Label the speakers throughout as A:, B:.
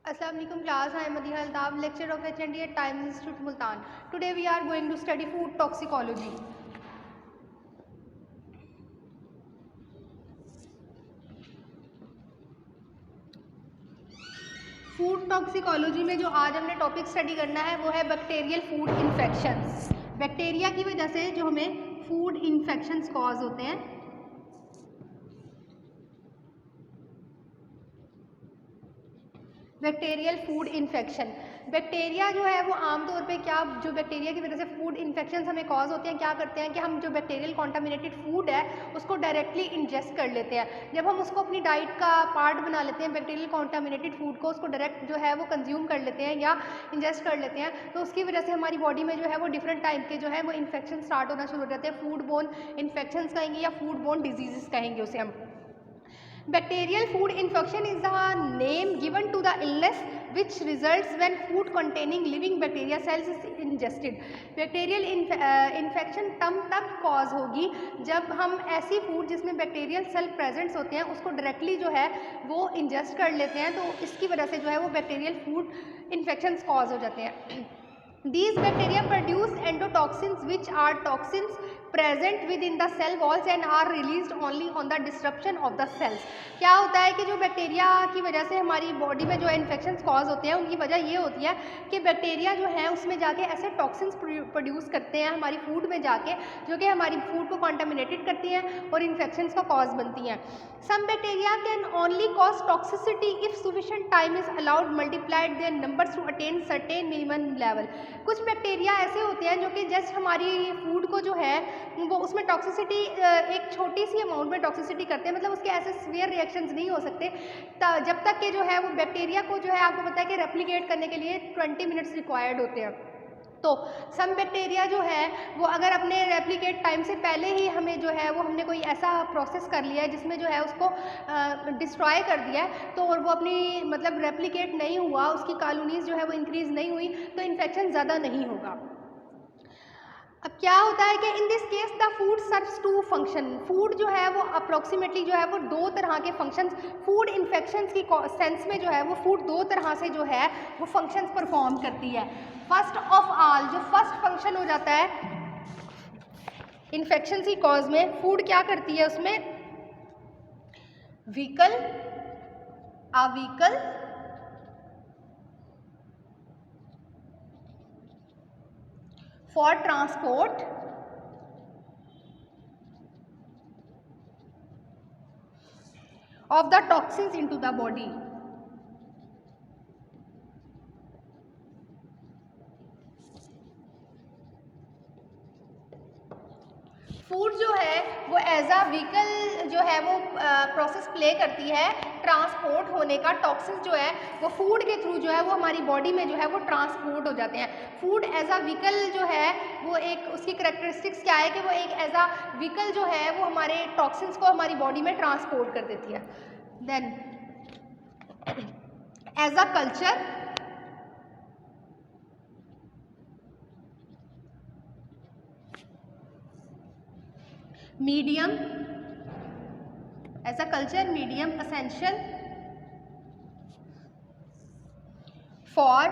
A: Assalamu alaikum class. I am Madiha Altab, lecturer of HND at Times Institute Multan. Today we are going to study food toxicology. Food toxicology में जो आज हमने topic study करना है वो है bacterial food infections. Bacteria की वजह से जो हमें फूड इन्फेक्शंस कॉज होते हैं। बैक्टीरियल फूड इन्फेक्शन, बैक्टीरिया जो है वो आमतौर पे क्या जो बैक्टीरिया की वजह से फूड इन्फेक्शंस हमें कॉज होते हैं, क्या करते हैं कि हम जो बैक्टीरियल कॉन्टामिनेटेड फूड है उसको डायरेक्टली इंजेस्ट कर लेते हैं। जब हम उसको अपनी डाइट का पार्ट बना लेते हैं, बैक्टीरियल कॉन्टामिनेटेड फूड को उसको डायरेक्ट जो है वो कंज्यूम कर लेते हैं या इंजेस्ट कर लेते हैं, तो उसकी वजह से हमारी बॉडी में जो है वो डिफरेंट टाइप के जो है वो इन्फेक्शन स्टार्ट होना शुरू हो जाते हैं। फूड बोन इन्फेक्शंस कहेंगे या फूड बोन डिजीजेस कहेंगे उसे हम। Bacterial food infection is the name given to the illness which results when food containing living bacteria cells is ingested. Bacterial infection तब cause होगी जब हम ऐसी फूड जिसमें बैक्टीरियल सेल प्रेजेंट्स होते हैं उसको डायरेक्टली जो है वो इंजेस्ट कर लेते हैं, तो इसकी वजह से जो है वो बैक्टीरियल फूड इन्फेक्शंस कॉज हो जाते हैं। These bacteria produce endotoxins which are toxins present within the cell walls and are released only on the disruption of the cells. क्या होता है कि जो बैक्टीरिया की वजह से हमारी बॉडी में जो इन्फेक्शंस कॉज होते हैं उनकी वजह ये होती है कि बैक्टीरिया जो है उसमें जाके ऐसे टॉक्सिन्स प्रोड्यूस करते हैं हमारी फूड में जाके, जो कि हमारी फूड को कॉन्टामिनेटेड करती हैं और इन्फेक्शंस का कॉज बनती हैं। Some bacteria can only cause toxicity if sufficient time is allowed multiplied their numbers to attain certain minimum level. कुछ बैक्टीरिया ऐसे होते हैं जो कि जस्ट हमारी फूड को जो है वो उसमें टॉक्सिसिटी एक छोटी सी अमाउंट में टॉक्सिसिटी करते हैं, मतलब उसके ऐसे सीवियर रिएक्शंस नहीं हो सकते जब तक कि जो है वो बैक्टीरिया को जो है आपको पता है कि रेप्लिकेट करने के लिए 20 मिनट्स रिक्वायर्ड होते हैं। तो सम बैक्टीरिया जो है वो अगर अपने रेप्लिकेट टाइम से पहले ही हमें जो है वो हमने कोई ऐसा प्रोसेस कर लिया है जिसमें जो है उसको डिस्ट्रॉय कर दिया है, तो और वो अपनी मतलब रेप्लिकेट नहीं हुआ, उसकी कॉलोनीज जो है वो इंक्रीज नहीं हुई, तो इन्फेक्शन ज़्यादा नहीं होगा। अब क्या होता है कि in this case the food serves to function, food जो है वो अप्रोक्सीमेटली जो है वो दो तरह के फंक्शंस, फूड इन्फेक्शंस की सेंस में जो है वो फूड दो तरह से जो है वो फंक्शंस परफॉर्म करती है। फर्स्ट ऑफ ऑल जो फर्स्ट फंक्शन हो जाता है इन्फेक्शन की कॉज में, फूड क्या करती है उसमें vehicle for transport of the toxins into the body. Food जो है वो एज अ व्हीकल जो है वो प्रोसेस प्ले करती है ट्रांसपोर्ट होने का। टॉक्सिन्स जो है वो फूड के थ्रू जो है वो हमारी बॉडी में जो है वो ट्रांसपोर्ट हो जाते हैं। फूड एज अ व्हीकल जो है वो एक उसकी करेक्टरिस्टिक्स क्या है कि वो एक एज अ व्हीकल जो है वो हमारे टॉक्सिन्स को हमारी बॉडी में ट्रांसपोर्ट कर देती है। Then as a culture medium, as a culture medium essential for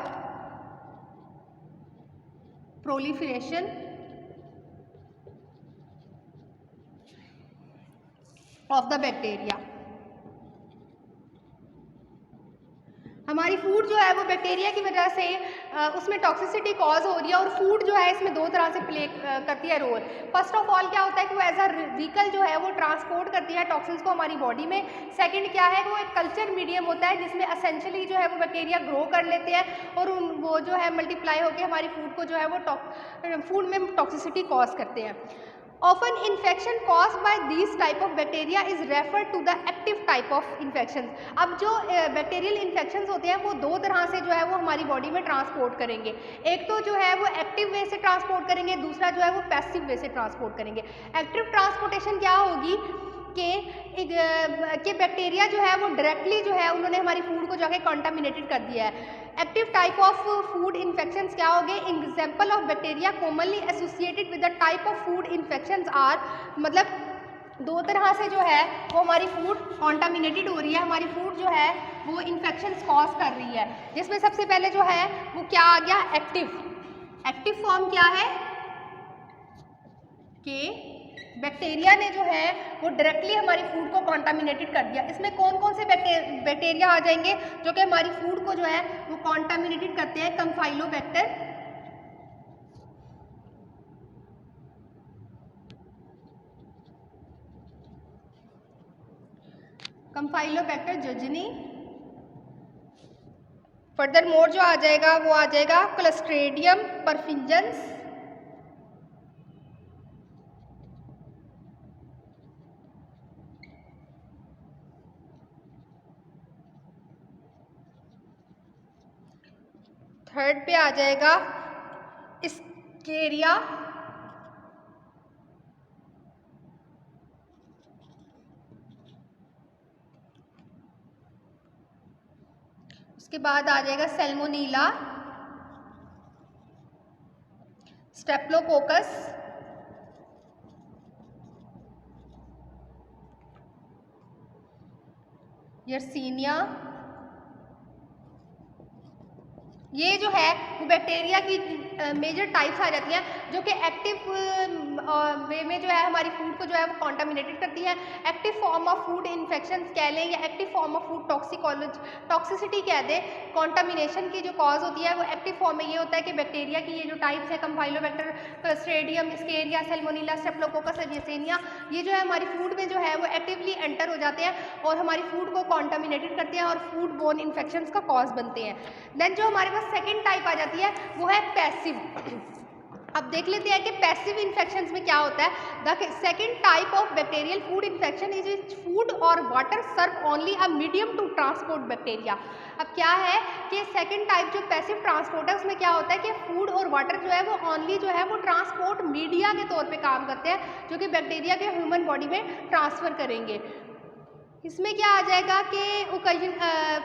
A: proliferation of the bacteria. हमारी फूड जो है वो बैक्टीरिया की वजह से उसमें टॉक्सिसिटी कॉज हो रही है और फूड जो है इसमें दो तरह से प्ले करती है रोल। फर्स्ट ऑफ ऑल क्या होता है कि वो एज अ व्हीकल जो है वो ट्रांसपोर्ट करती है टॉक्सिन्स को हमारी बॉडी में। सेकंड क्या है, वो एक कल्चर मीडियम होता है जिसमें एसेंशियली जो है वो बैक्टीरिया ग्रो कर लेते हैं और वो जो है मल्टीप्लाई होकर हमारी फूड को जो है वो फूड में टॉक्सिसिटी कॉज करते हैं। Often infection caused by these type of bacteria is referred to the active type of infections. अब जो बैक्टीरियल इन्फेक्शंस होते हैं वो दो तरह से जो है वो हमारी बॉडी में ट्रांसपोर्ट करेंगे। एक तो जो है वो एक्टिव वे से ट्रांसपोर्ट करेंगे, दूसरा जो है वो पैसिव वे से ट्रांसपोर्ट करेंगे। एक्टिव ट्रांसपोर्टेशन क्या होगी कि बैक्टीरिया जो है वो डायरेक्टली जो है उन्होंने हमारी फूड को जाके कॉन्टामिनेटेड कर दिया है। Active type of food infections क्या हो गए, example of bacteria commonly associated with the type of food infections are, मतलब दो तरह से जो है वो हमारी फूड कॉन्टामिनेटेड हो रही है, हमारी फूड जो है वो इन्फेक्शन कॉज कर रही है। जिसमें सबसे पहले जो है वो क्या आ गया, एक्टिव फॉर्म क्या है कि बैक्टीरिया ने जो है वो डायरेक्टली हमारी फूड को कॉन्टामिनेटेड कर दिया। इसमें कौन कौन से बैक्टीरिया आ जाएंगे जो कि हमारी फूड को जो है वो कॉन्टामिनेटेड करते हैं, कंफाइलोबैक्टर जजनी। फर्दर मोर जो आ जाएगा वो आ जाएगा क्लस्ट्रेडियम परफिंजेंस। थर्ड पे आ जाएगा इस्केरिया। उसके बाद आ जाएगा सैल्मोनीला, स्टेप्लोकोकस, यर्सीनिया। ये जो है वो बैक्टीरिया की मेजर टाइप्स आ जाती हैं जो कि एक्टिव वे में जो है हमारी फूड को जो है वो कॉन्टामिनेटेड करती है। Active form of food infection कह लें या active form of food toxicity कह दें, कॉन्टामिनेशन की जो कॉज होती है वो एक्टिव फॉर्म में ये होता है कि बैक्टीरिया की ये जो टाइप्स है कंफाइलोबैक्टर, क्लस्ट्रेडियम, इस्केरिया, सैल्मोनीला, स्टेप्लोकोकस, यर्सीनिया, ये जो है हमारी फूड में जो है वो एक्टिवली एंटर हो जाते हैं और हमारी फूड को कॉन्टामिनेटेड करते हैं और फूड बोर्न इन्फेक्शंस का कॉज बनते हैं। देन जो हमारे पास सेकेंड टाइप आ जाती है वो है पैसिव। अब देख लेते हैं कि पैसिव इन्फेक्शंस में क्या होता है। The second type of bacterial food infection is food और water serve only a medium to transport bacteria. अब क्या है कि सेकेंड टाइप जो पैसिव ट्रांसपोर्ट है उसमें क्या होता है कि फूड और वाटर जो है वो ओनली जो है वो ट्रांसपोर्ट मीडिया के तौर पे काम करते हैं जो कि बैक्टीरिया के ह्यूमन बॉडी में ट्रांसफ़र करेंगे। इसमें क्या आ जाएगा कि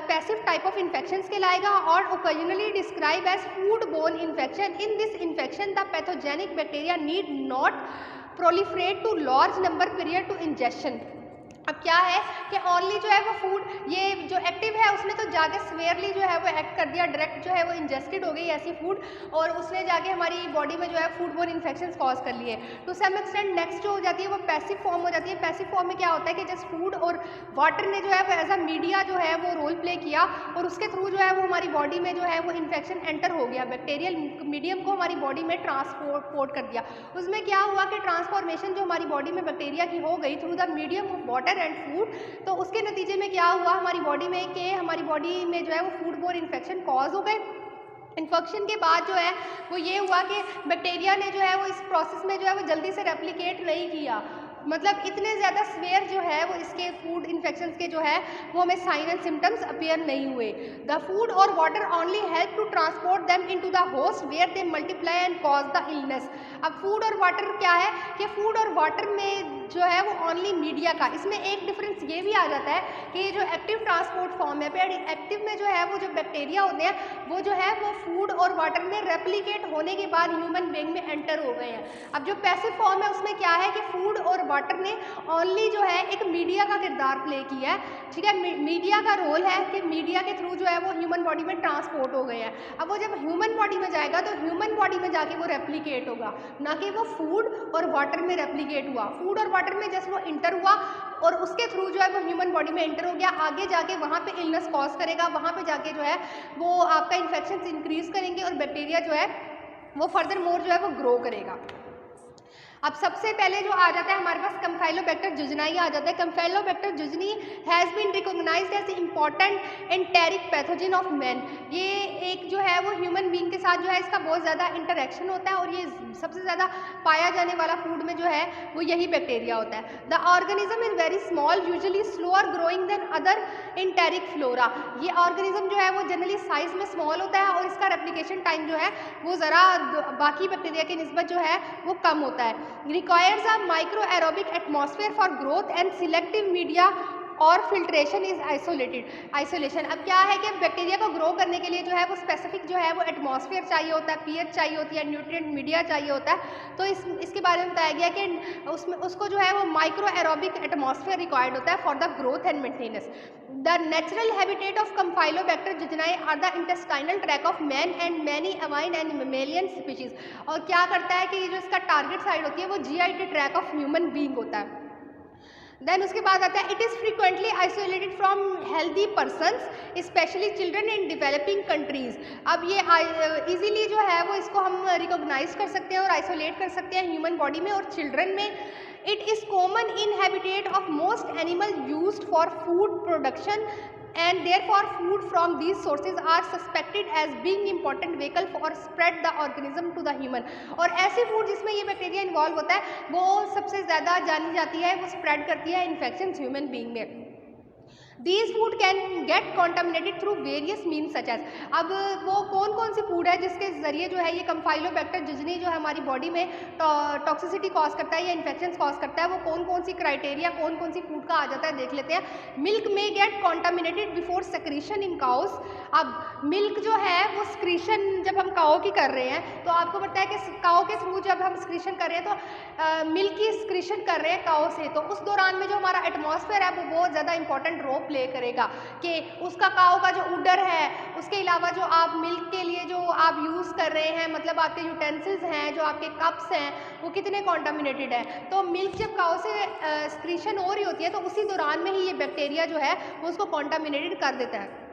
A: पैसिव टाइप ऑफ इन्फेक्शंस कहलाएगा और occasionally describe as food borne infection. In this infection the pathogenic bacteria need not proliferate to large number period to injection. अब क्या है कि ओनली जो है वो फूड ये जो एक्टिव है उसने तो जाके स्वेयरली जो है वो एक्ट कर दिया, डायरेक्ट जो है वो इंजेस्टेड हो गई ऐसी फूड और उसने जाके हमारी बॉडी में जो है फूड बोर्न इन्फेक्शंस कॉज कर लिए। टू सम एक्सटेंट नेक्स्ट जो हो जाती है वो पैसिव फॉर्म हो जाती है। पैसिव फॉर्म में क्या होता है कि जस्ट फूड और वाटर ने जो है वो एज अ मीडिया जो है वो रोल प्ले किया और उसके थ्रू जो है वो हमारी बॉडी में जो है वो इन्फेक्शन एंटर हो गया, बैक्टीरियल मीडियम को हमारी बॉडी में ट्रांसपोर्ट कर दिया। उसमें क्या हुआ कि ट्रांसफॉर्मेशन जो हमारी बॉडी में बैक्टीरिया की हो गई through the medium of water and food, तो उसके नतीजे में क्या हुआ हमारी बॉडी में कि हमारी बॉडी में जो है वो फूड बोर्न इन्फेक्शन कॉज हो गए। इन्फेक्शन के बाद जो है वो ये हुआ कि बैक्टीरिया ने जो है वो इस प्रोसेस में जो है वो जल्दी से रेप्लिकेट नहीं किया, मतलब इतने ज़्यादा स्वेयर जो है वो इसके फूड इन्फेक्शंस के जो है वो हमें साइन एंड सिम्टम्स अपीयर नहीं हुए। द फूड और water only help to transport them into the host where they multiply and cause the illness. अब फूड और वाटर क्या है कि फूड और वाटर में जो है वो ओनली मीडिया का, इसमें एक डिफरेंस ये भी आ जाता है कि ये जो एक्टिव ट्रांसपोर्ट फॉर्म है, एक्टिव में जो है वो जो बैक्टीरिया होते हैं वो जो है वो फूड और वाटर में रेप्लिकेट होने के बाद ह्यूमन बीइंग में एंटर हो गए हैं। अब जो पैसिव फॉर्म है उसमें क्या है कि फूड और वाटर ने ओनली जो है एक मीडिया का किरदार प्ले किया है, ठीक है। मीडिया का रोल है कि मीडिया के थ्रू जो है वो ह्यूमन बॉडी में ट्रांसपोर्ट हो गए हैं। अब वो जब ह्यूमन बॉडी में जाएगा तो ह्यूमन बॉडी में जाके वो रेप्लिकेट होगा, ना कि वो फूड और वाटर में रेप्लिकेट हुआ। फूड और वाटर में जस्ट वो इंटर हुआ और उसके थ्रू जो है वो ह्यूमन बॉडी में इंटर हो गया, आगे जाके वहाँ पे इलनेस कॉज करेगा, वहाँ पे जाके जो है वो आपका इन्फेक्शन इंक्रीज करेंगे और बैक्टीरिया जो है वो फर्दर मोर जो है वो ग्रो करेगा। अब सबसे पहले जो आ जाता है हमारे पास कंफाइलोबैक्टर जुजनाई आ जाता है। Campylobacter jejuni has been recognized as important enteric pathogen of man. ये एक जो है वो ह्यूमन बीइंग के साथ जो है इसका बहुत ज़्यादा इंटरेक्शन होता है और ये सबसे ज़्यादा पाया जाने वाला फूड में जो है वो यही बैक्टीरिया होता है। The organism is very small, usually slower growing than other enteric flora. ये ऑर्गेनिज्म जो है वो जनरली साइज में स्मॉल होता है और इसका रेप्लिकेशन टाइम जो है वो ज़रा बाकी बैक्टीरिया की निस्बत जो है वो कम होता है। Requires a microaerobic atmosphere for growth and selective media और फिल्ट्रेशन इज आइसोलेशन। अब क्या है कि बैक्टीरिया को ग्रो करने के लिए जो है वो स्पेसिफिक जो है वो एटमॉस्फेयर चाहिए होता है, पीएच चाहिए होती है, न्यूट्रिएंट मीडिया चाहिए होता है। तो इसके बारे में बताया गया कि उसको जो है वो माइक्रो एरोबिक एटमॉस्फेयर रिक्वायर्ड होता है for the growth and maintenance. The natural habitat of Campylobacter jejuni are the intestinal tract of man and many avian and mammalian species. और क्या करता है कि ये जो इसका टारगेट साइड होती है वो GIT track of human being होता है। देन उसके बाद आता है it is frequently isolated from healthy persons specially children in developing countries. अब ये इजीली जो है वो इसको हम रिकॉग्नाइज कर सकते हैं और आइसोलेट कर सकते हैं ह्यूमन बॉडी में और चिल्ड्रन में। It is common in habitat of most animal used for food production and therefore food from these sources are suspected as being important vehicle for spread the organism to the human। और ऐसी food जिसमें ये bacteria involve होता है वो सबसे ज़्यादा जानी जाती है, वो स्प्रेड करती है इन्फेक्शन ह्यूमन बीइंग में। These food can get contaminated through various means such as। अब वो कौन कौन सी फूड है जिसके ज़रिए जो है ये कैम्फाइलोबैक्टर जिजनी जो है हमारी बॉडी में टॉक्सिसिटी कॉज करता है या इन्फेक्शन कॉज करता है, वो कौन कौन सी क्राइटेरिया कौन कौन सी फूड का आ जाता है देख लेते हैं। मिल्क में गेट कॉन्टामिनेटेड बिफोर सक्रीशन इन काउस। अब मिल्क जो है वो सक्रीशन जब हम काओ की कर रहे हैं तो आपको पता है कि काओ के थ्रू जब हम सक्रीशन कर रहे हैं तो मिल्क की सक्रीशन कर रहे हैं काओ से, तो उस दौरान में जो हमारा एटमॉस्फेयर है वो बहुत ज़्यादा इंपॉर्टेंट रोल प्ले करेगा कि उसका काओ का जो उडर है, उसके अलावा जो आप मिल्क के लिए जो आप यूज़ कर रहे हैं, मतलब आपके यूटेंसिल्स हैं, जो आपके कप्स हैं, वो कितने कॉन्टामिनेटेड है। तो मिल्क जब काओ से सक्रीशन हो रही होती है तो उसी दौरान में ही ये बैक्टीरिया जो है वो उसको कॉन्टामिनेटेड कर देता है।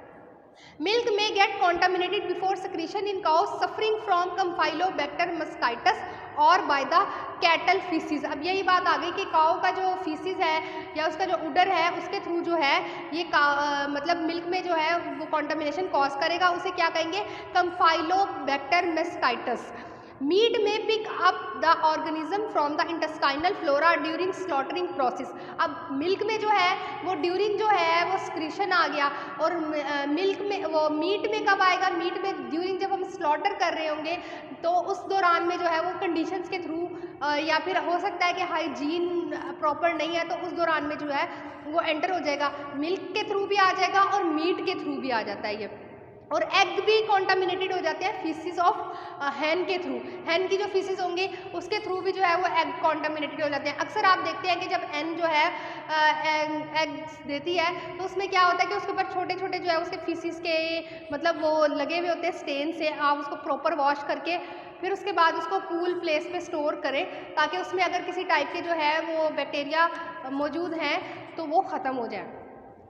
A: Milk may get contaminated before secretion in cows suffering from Campylobacter mastitis और by the cattle feces। अब यही बात आ गई कि काऊ का जो फीसिस है या उसका जो उडर है उसके थ्रू जो है ये मतलब मिल्क में जो है वो कॉन्टामिनेशन कॉज करेगा, उसे क्या कहेंगे Campylobacter mastitis। मीट में pick up the organism from the intestinal flora during slaughtering process. अब मिल्क में जो है वो ड्यूरिंग जो है वो सक्रीशन आ गया और मिल्क में वो मीट में कब आएगा, मीट में ड्यूरिंग जब हम स्लॉटर कर रहे होंगे तो उस दौरान में जो है वो कंडीशंस के थ्रू या फिर हो सकता है कि हाइजीन प्रॉपर नहीं है तो उस दौरान में जो है वो एंटर हो जाएगा, मिल्क के थ्रू भी आ जाएगा और मीट के थ्रू भी आ जाता है ये। और एग भी कॉन्टामिनेटेड हो जाते हैं फीसिस ऑफ हैन के थ्रू, हैन की जो फीसिस होंगी उसके थ्रू भी जो है वो एग कॉन्टामिनेटेड हो जाते हैं। अक्सर आप देखते हैं कि जब हैन जो है एग्स देती है तो उसमें क्या होता है कि उसके ऊपर छोटे छोटे जो है उसके फीसिस के मतलब वो लगे हुए होते हैं स्टेन से। आप उसको प्रॉपर वॉश करके फिर उसके बाद उसको कूल प्लेस पे स्टोर करें ताकि उसमें अगर किसी टाइप के जो है वो बैक्टीरिया मौजूद हैं तो वो ख़त्म हो जाए।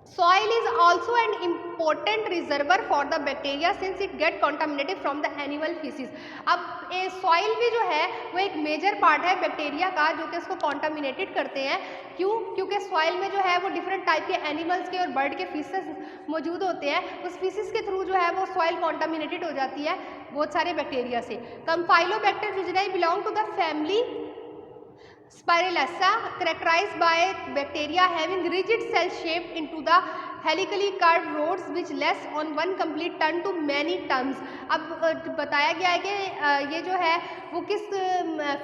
A: Soil is also an important reservoir for the bacteria since it get contaminated from the animal feces। अब सॉइल भी जो है वो एक मेजर पार्ट है बैक्टीरिया का जो कि उसको कॉन्टामिनेटेड करते हैं। क्यों? क्योंकि सॉइल में जो है वो डिफरेंट टाइप के एनिमल्स के और बर्ड के फीसेस मौजूद होते हैं, उस फीसेस के थ्रू जो है वो सॉइल कॉन्टामिनेटेड हो जाती है बहुत सारे बैक्टीरिया से। Campylobacter jejuni belong to the family Spirillessa characterized by bacteria having rigid cell shape into the helically curved rods which less on one complete ton to many tons। अब बताया गया है कि ये जो है वो किस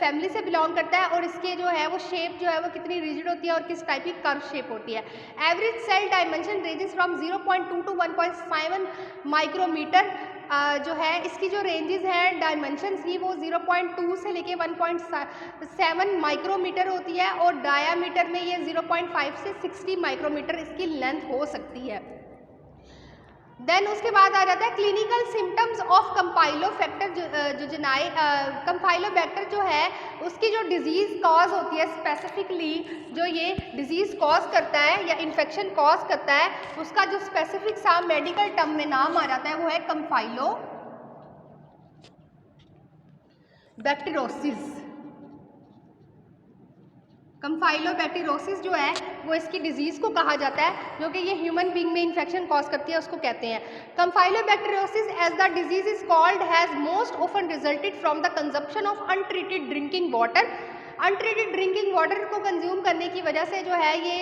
A: फैमिली से बिलोंग करता है और इसके जो है वो शेप जो है वो कितनी रिजिड होती है और किस टाइप की कर्व शेप होती है। Average cell dimension ranges from 0.2 to 1.7 micrometer. जो है इसकी जो रेंजेस हैं डायमेंशंस की वो 0.2 से लेके 1.7 माइक्रोमीटर होती है और डायामीटर में ये 0.5 से 60 माइक्रोमीटर इसकी लेंथ हो सकती है। देन उसके बाद आ जाता है clinical symptoms of Campylobacter jejuni. Campylobacter जो है उसकी जो डिजीज़ कॉज होती है स्पेसिफिकली जो ये डिजीज़ कॉज करता है या इन्फेक्शन कॉज करता है उसका जो स्पेसिफिक सा मेडिकल टर्म में नाम आ जाता है वो है कैम्फाइलोबैक्टीरोसिस। कैम्फाइलोबैक्टीरोसिस जो है वो इसकी डिजीज़ को कहा जाता है जो कि ये ह्यूमन बीइंग में इन्फेक्शन कॉज करती है उसको कहते हैं। Campylobacteriosis as the disease is called has most often resulted from the consumption of untreated drinking water. Untreated drinking water को कंज्यूम करने की वजह से जो है ये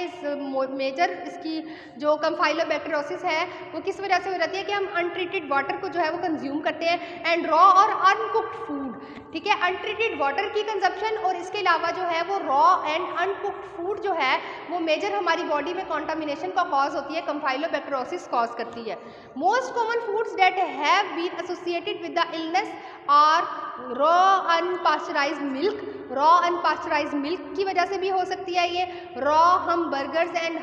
A: मेजर इसकी जो कंफाइलोबैक्टीरियोसिस है वो किस वजह से हो जाती है कि हम अनट्रीटेड वाटर को जो है वो कंज्यूम करते हैं एंड रॉ और अनकुक्ड फूड, ठीक है। अनट्रीटेड वाटर की कंजप्शन और इसके अलावा जो है वो रॉ एंड अनकुक्ड फूड जो है वो मेजर हमारी बॉडी में कॉन्टामिनेशन का कॉज होती है, कंफाइलोबैक्टीरियोसिस कॉज करती है। Most common foods that have been associated with the illness are raw unpasteurized milk. Raw unpasteurized milk की वजह से भी हो सकती है ये। Raw hamburgers and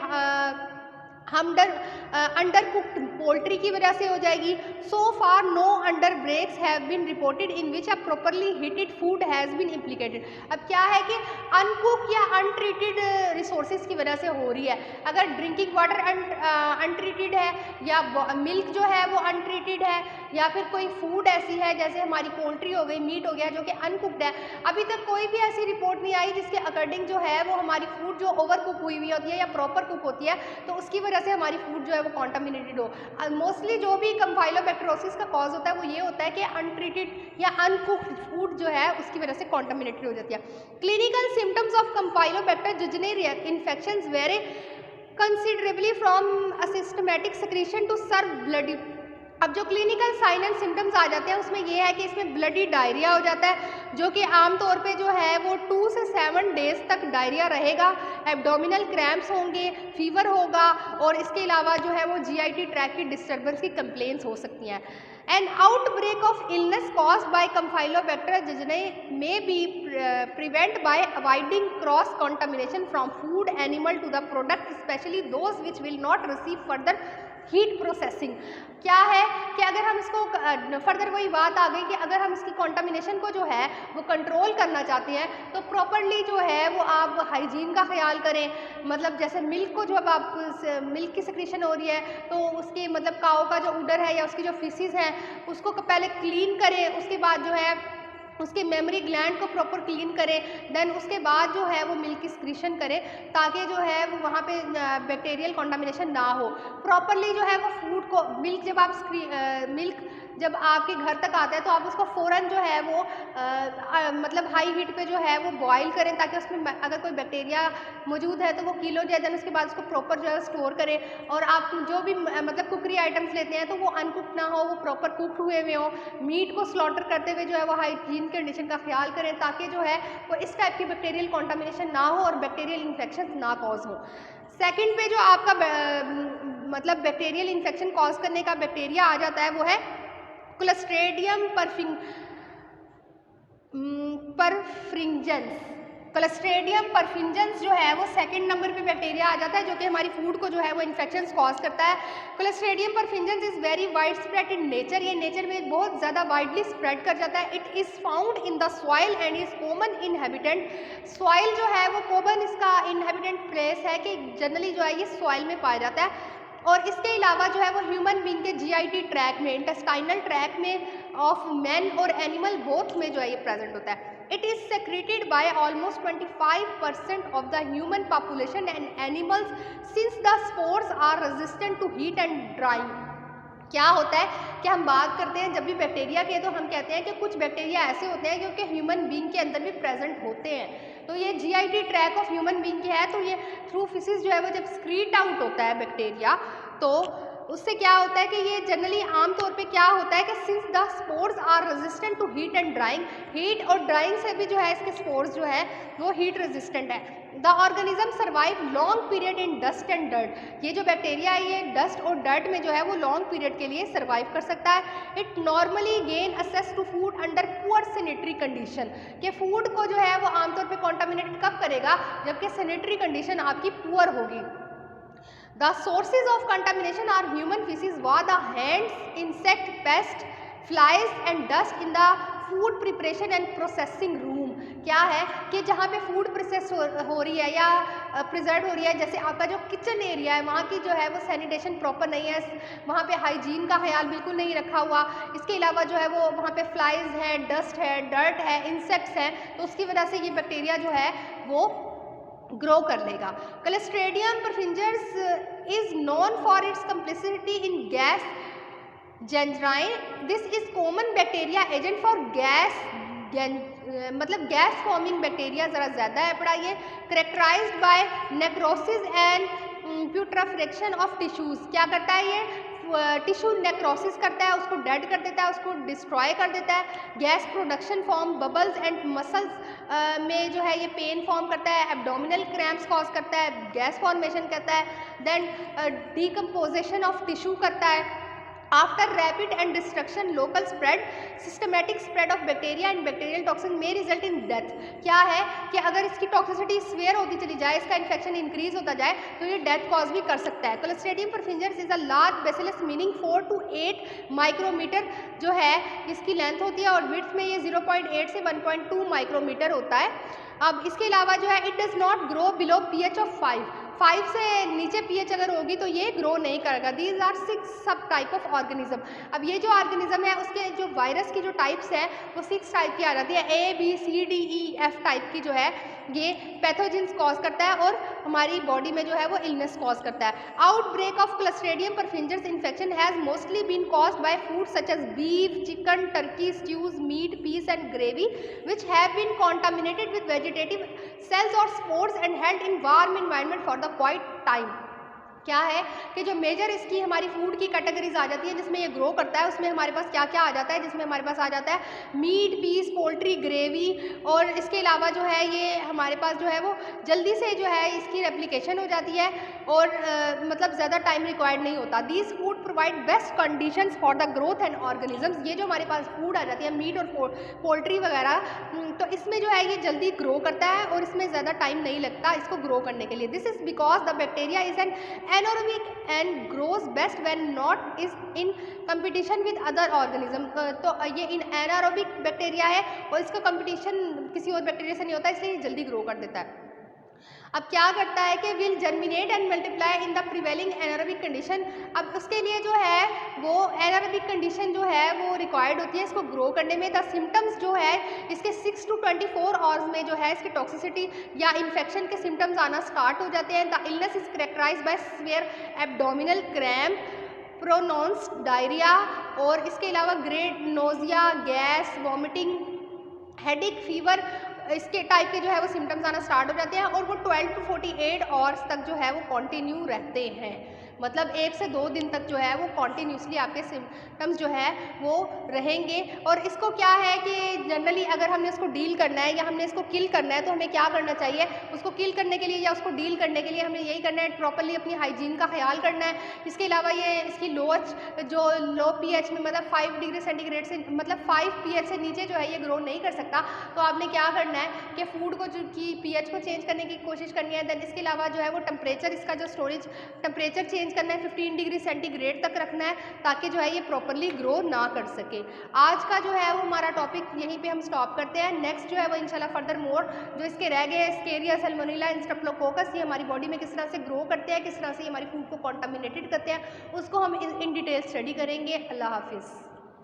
A: undercooked poultry की वजह से हो जाएगी। So far no outbreaks have been reported in which a properly heated food has been implicated. अब क्या है कि अनकुक या अनट्रीटेड रिसोर्सेज की वजह से हो रही है। अगर ड्रिंकिंग वाटर अनट्रीटेड है या मिल्क जो है वो अनट्रीटेड है या फिर कोई फूड ऐसी है जैसे हमारी पोल्ट्री हो गई, मीट हो गया जो कि अनकुक्ड है, अभी तक कोई भी ऐसी रिपोर्ट नहीं आई जिसके अकॉर्डिंग जो है वो हमारी फूड जो ओवर कुक हुई हुई होती है या प्रॉपर कुक होती है तो उसकी वजह से हमारी फूड जो है वो कॉन्टामिनेटेड हो। मोस्टली जो भी कंफाइलोबैक्टीरियोसिस का कॉज होता है वो ये होता है कि अनट्रीटेड या अनकुक्ड फूड जो है उसकी वजह से कॉन्टामिनेटेड हो जाती है। Clinical symptoms of Campylobacter jejuni infections vary considerably from asymptomatic excretion to severe bloody. अब जो क्लिनिकल साइन एंड सिम्टम्स आ जाते हैं उसमें ये है कि इसमें ब्लडी डायरिया हो जाता है जो कि आमतौर पे जो है वो 2 से 7 डेज तक डायरिया रहेगा। एब्डोमिनल क्रैम्प्स होंगे, फीवर होगा और इसके अलावा जो है वो जीआईटी ट्रैक की डिस्टर्बेंस की कंप्लेंट्स हो सकती हैं। An outbreak of illness caused by Campylobacter jejuni may be prevented by avoiding cross contamination from food animal to the product, especially those which will not receive further heat processing. क्या है कि अगर हम इसको further वही बात आ गई कि अगर हम इसकी कॉन्टामिनेशन को जो है वो कंट्रोल करना चाहते हैं तो प्रॉपरली जो है वो आप हाइजीन का ख्याल करें। मतलब जैसे मिल्क को जब आप मिल्क की सेक्रेशन हो रही है तो उसकी मतलब काऊ का जो उडर है या उसकी जो फीसिस है उसको पहले क्लीन करें, उसके बाद जो है उसके मेमरी ग्लैंड को प्रॉपर क्लीन करें, देन उसके बाद जो है वो मिल्क की सिक्रीशन करें ताकि जो है वो वहाँ पे बैक्टीरियल कंटामिनेशन ना हो। प्रॉपरली जो है वो फूड को मिल्क जब आप मिल्क जब आपके घर तक आता है तो आप उसको फ़ौरन जो है वो मतलब हाई हीट पे जो है वो बॉईल करें ताकि उसमें अगर कोई बैक्टीरिया मौजूद है तो वो किल हो जाए। देन उसके बाद उसको प्रॉपर जो है स्टोर करें और आप जो भी मतलब कुकरी आइटम्स लेते हैं तो वो अनकुक ना हो, वो प्रॉपर कुक हुए हुए हो। मीट को स्लॉटर करते हुए जो है वो हाइजीन कंडीशन का ख्याल करें ताकि जो है वो इस टाइप की बैक्टीरियल कॉन्टामिनेशन ना हो और बैक्टीरियल इन्फेक्शन ना कॉज हो। सेकेंड पे जो आपका मतलब बैक्टीरियल इन्फेक्शन कॉज करने का बैक्टीरिया आ जाता है वो है क्लोस्ट्रीडियम परफ्रिंजेंस। क्लोस्ट्रीडियम परफ्रिंजेंस जो है वो सेकंड नंबर पे बैक्टीरिया आ जाता है जो कि हमारी फूड को जो है वो इन्फेक्शंस कॉज करता है। Clostridium perfringens is very wide spread in nature. ये नेचर में बहुत ज़्यादा वाइडली स्प्रेड कर जाता है। It is found in the soil and is common inhabitant. Soil जो है वो कॉमन इसका इनहेबिटेंट प्लेस है कि जनरली जो है ये सॉइल में पाया जाता है और इसके अलावा जो है वो ह्यूमन बीइंग के जीआईटी ट्रैक में, इंटेस्टाइनल ट्रैक में ऑफ मैन और एनिमल बोथ में जो है ये प्रेजेंट होता है। It is secreted by almost 25% of the human population and animals since the spores are resistant to heat and drying. क्या होता है कि हम बात करते हैं जब भी बैक्टीरिया के तो हम कहते हैं कि कुछ बैक्टीरिया ऐसे होते हैं जो कि ह्यूमन बीइंग के अंदर भी प्रेजेंट होते हैं। तो ये GIT track of human being की है तो ये थ्रू फिसिस जो है वो जब स्क्रीट आउट होता है बैक्टीरिया तो उससे क्या होता है कि ये जनरली आमतौर पे क्या होता है कि since the spores are resistant to heat and drying, heat और ड्राइंग से भी जो है इसके स्पोर्स जो है वो हीट रेजिस्टेंट है। The organism survive long period in dust and dirt. ये जो बैक्टीरिया है ये डस्ट और डर्ट में जो है वो लॉन्ग पीरियड के लिए सर्वाइव कर सकता है। It normally gain access to food under poor sanitary condition. कि फूड को जो है वो आमतौर पे कॉन्टामिनेटेड कब करेगा जबकि सैनिटरी कंडीशन आपकी पुअर होगी। The sources of contamination are human feces, the hands, insect, pest, flies and dust in the food preparation and processing room. क्या है कि जहाँ पे फूड प्रोसेस हो रही है या प्रिजर्व हो रही है, जैसे आपका जो किचन एरिया है वहाँ की जो है वो सैनिटेशन प्रॉपर नहीं है, वहाँ पे हाइजीन का ख्याल बिल्कुल नहीं रखा हुआ। इसके अलावा जो है वो वहाँ पे फ्लाइज हैं, डस्ट है, डर्ट है, इंसेक्ट्स हैं, तो उसकी वजह से ये बैक्टीरिया जो है वो ग्रो कर लेगा। Clostridium perfringens is known for its complicity in gas gangrene. This is common bacteria agent for gas मतलब गैस फॉर्मिंग बैक्टीरिया ज़रा ज़्यादा है। पढ़ाइए। Characterized by necrosis and putrefaction of tissues. क्या करता है ये? टिश्यू नेक्रोसिस करता है, उसको डेड कर देता है, उसको डिस्ट्रॉय कर देता है। Gas production form bubbles and muscles में जो है ये पेन फॉर्म करता है, एब्डोमिनल क्रैम्प्स कॉज करता है, गैस फॉर्मेशन करता है, देन डिकम्पोजिशन ऑफ टिश्यू करता है। After rapid and destruction local spread systematic spread of bacteria and bacterial toxin में रिजल्ट इन डेथ। क्या है कि अगर इसकी टॉक्सिसिटी स्वेयर होती चली जाए, इसका इन्फेक्शन इंक्रीज होता जाए तो ये डेथ कॉज भी कर सकता है। Clostridium perfringens is a large bacillus meaning 4 to 8 micrometer जो है इसकी लेंथ होती है और विड्थ में ये 0.8 से 1.2 माइक्रोमीटर होता है। अब इसके अलावा जो है it does not grow below pH of 5 से नीचे pH अगर होगी तो ये ग्रो नहीं करेगा। दीज आर 6 सब टाइप ऑफ ऑर्गेनिज्म। अब ये जो ऑर्गेनिज्म है उसके जो वायरस की जो टाइप्स है वो 6 टाइप की आ जाती है। ABCDEF टाइप की जो है ये पैथोजेंस कॉज करता है और हमारी बॉडी में जो है वो इलनेस कॉज करता है। Outbreak of Clostridium perfringens infection has mostly been caused by food such as beef, chicken, turkey, stews, meat, pies and gravy which have been contaminated with vegetative cells or spores and held in warm environment for the quite time। क्या है कि जो major इसकी हमारी food की categories आ जाती है जिसमें ये ग्रो करता है, उसमें हमारे पास क्या क्या आ जाता है, जिसमें हमारे पास आ जाता है मीट, पीस, पोल्ट्री, ग्रेवी, और इसके अलावा जो है ये हमारे पास जो है वो जल्दी से जो है इसकी रेप्लिकेशन हो जाती है और मतलब ज़्यादा टाइम रिक्वायर्ड नहीं होता। These food provide best conditions for the growth and organisms. ये जो हमारे पास फूड आ जाती है मीट और पोल्ट्री वगैरह, तो इसमें जो है ये जल्दी ग्रो करता है और इसमें ज़्यादा टाइम नहीं लगता इसको ग्रो करने के लिए। This is because the bacteria is an anaerobic and grows best when not is in competition with other organism. तो ये इन एनारोबिक बैक्टीरिया है और इसका कंपटीशन किसी और बैक्टीरिया से नहीं होता, इसलिए जल्दी ग्रो कर देता है। अब क्या करता है कि will germinate and multiply in the prevailing anaerobic condition. अब उसके लिए जो है वो एनारोबिक कंडीशन जो है वो रिक्वायर्ड होती है इसको ग्रो करने में। द सिम्टम्स जो है इसके 6 to 24 आवर्स में जो है इसकी टॉक्सिसिटी या इन्फेक्शन के सिम्टम्स आना स्टार्ट हो जाते हैं। The illness is characterized by severe abdominal cramp, pronounced diarrhoea और इसके अलावा great nausea, gas, vomiting, headache, fever, इसके टाइप के जो है वो सिम्टम्स आना स्टार्ट हो जाते हैं और वो 12 to 48 आवर्स तक जो है वो कंटिन्यू रहते हैं। मतलब 1 से 2 दिन तक जो है वो कॉन्टीन्यूसली आपके सिम्टम्स जो है वो रहेंगे। और इसको क्या है कि जनरली अगर हमने इसको डील करना है या हमने इसको किल करना है तो हमें क्या करना चाहिए, उसको किल करने के लिए या उसको डील करने के लिए हमें यही करना है, प्रॉपर्ली अपनी हाइजीन का ख्याल करना है। इसके अलावा ये इसकी लो pH में मतलब 5 डिग्री सेंटीग्रेड से मतलब 5 pH से नीचे जो है ये ग्रो नहीं कर सकता। तो आपने क्या करना है कि फूड को की pH को चेंज करने की कोशिश करनी है। देन इसके अलावा जो है वो टेम्परेचर, इसका जो स्टोरेज टेम्परेचर चेंज करना है, 15 डिग्री सेंटीग्रेड तक रखना है ताकि जो है ये प्रॉपरली ग्रो ना कर सके। आज का जो है वो हमारा टॉपिक यहीं पे हम स्टॉप करते हैं। नेक्स्ट जो है वो इंशाल्लाह फर्दर मोर जो इसके रह गए स्केरिया, सल्मोनेला एंड स्टेफिलोकोकस, ये हमारी बॉडी में किस तरह से ग्रो करते हैं, किस तरह से ये हमारी फूड को कॉन्टामिनेटेड करते हैं, उसको हम इन डिटेल स्टडी करेंगे। अल्लाह हाफिज़।